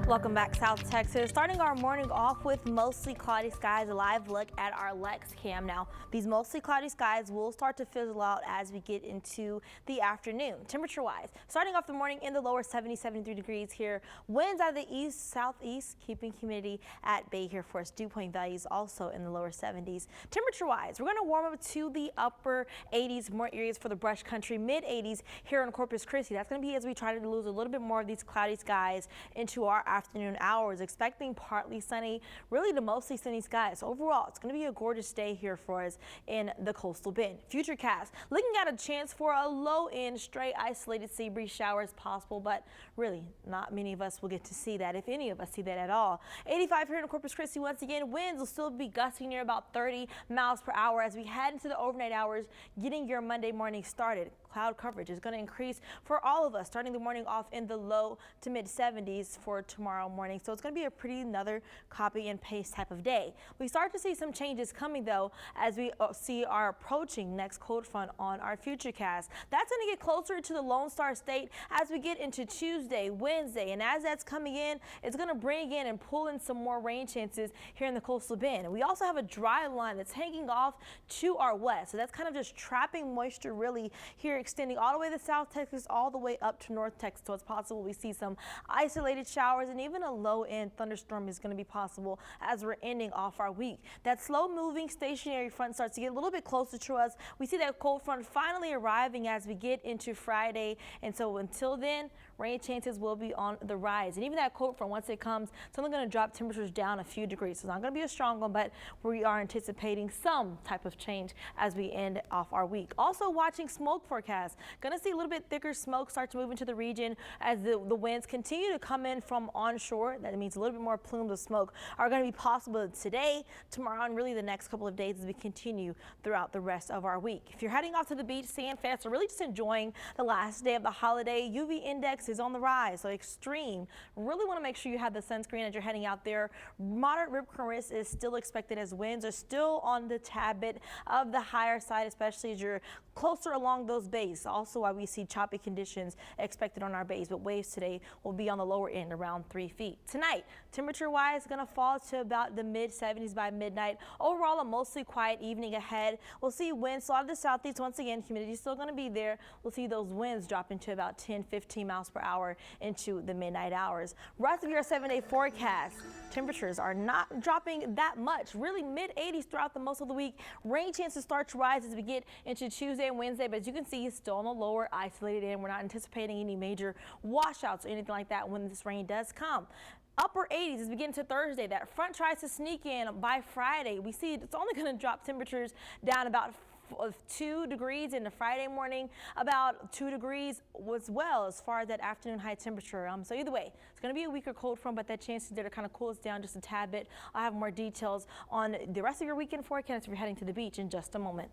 Welcome back, South Texas. Starting our morning off with mostly cloudy skies, a live look at our Lex cam. Now, these mostly cloudy skies will start to fizzle out as we get into the afternoon. Temperature-wise, starting off the morning in the lower 73 degrees here. Winds out of the east, southeast, keeping humidity at bay here for us. Dew point values also in the lower 70s. Temperature-wise, we're going to warm up to the upper 80s, more areas for the brush country, mid 80s here in Corpus Christi. That's going to be as we try to lose a little bit more of these cloudy skies into our afternoon hours, expecting partly sunny, really to mostly sunny skies. Overall, it's going to be a gorgeous day here for us in the coastal bend. Futurecast looking at a chance for a low end stray isolated sea breeze showers possible, but really not many of us will get to see that, if any of us see that at all. 85 here in Corpus Christi. Once again, winds will still be gusting near about 30 miles per hour as we head into the overnight hours, getting your Monday morning started. Cloud coverage is going to increase for all of us, starting the morning off in the low to mid 70s for tomorrow morning. So it's going to be a pretty another copy and paste type of day. We start to see some changes coming though as we see our approaching next cold front on our Futurecast. That's going to get closer to the Lone Star State as we get into Tuesday, Wednesday, and as that's coming in, it's going to bring in and pull in some more rain chances here in the coastal bend. And we also have a dry line that's hanging off to our west, so that's kind of just trapping moisture really here, extending all the way to South Texas, all the way up to North Texas. So it's possible we see some isolated showers and even a low-end thunderstorm is going to be possible as we're ending off our week. That slow-moving stationary front starts to get a little bit closer to us. We see that cold front finally arriving as we get into Friday, and so until then, rain chances will be on the rise. And even that cold front, once it comes, it's only going to drop temperatures down a few degrees. So it's not going to be a strong one, but we are anticipating some type of change as we end off our week. Also watching smoke forecast. Going to see a little bit thicker smoke start to move into the region as the winds continue to come in from onshore. That means a little bit more plumes of smoke are going to be possible today, tomorrow, and really the next couple of days as we continue throughout the rest of our week. If you're heading off to the beach, sand fest, or really just enjoying the last day of the holiday, UV index is on the rise, so extreme. Really want to make sure you have the sunscreen as you're heading out there. Moderate rip current risk is still expected as winds are still on the tad bit of the higher side, especially as you're closer along those bays. Also, why we see choppy conditions expected on our bays, but waves today will be on the lower end around 3 feet. Tonight, temperature-wise, going to fall to about the mid 70s by midnight. Overall, a mostly quiet evening ahead. We'll see winds out of the southeast. Once again, humidity is still going to be there. We'll see those winds drop into about 10-15 miles per hour into the midnight hours. Rest of your 7-day forecast, temperatures are not dropping that much. Really mid 80s throughout the most of the week. Rain chances start to rise as we get into Tuesday and Wednesday, but as you can see, it's still on the lower isolated end. We're not anticipating any major washouts or anything like that when this rain does come. Upper 80s as we get into Thursday. That front tries to sneak in by Friday. We see it's only going to drop temperatures down about 2 degrees in the Friday morning, about 2 degrees as well as far as that afternoon high temperature. So either way, it's going to be a weaker cold front, but that chance there to kind of cool us down just a tad bit. I'll have more details on the rest of your weekend forecast if you're heading to the beach in just a moment.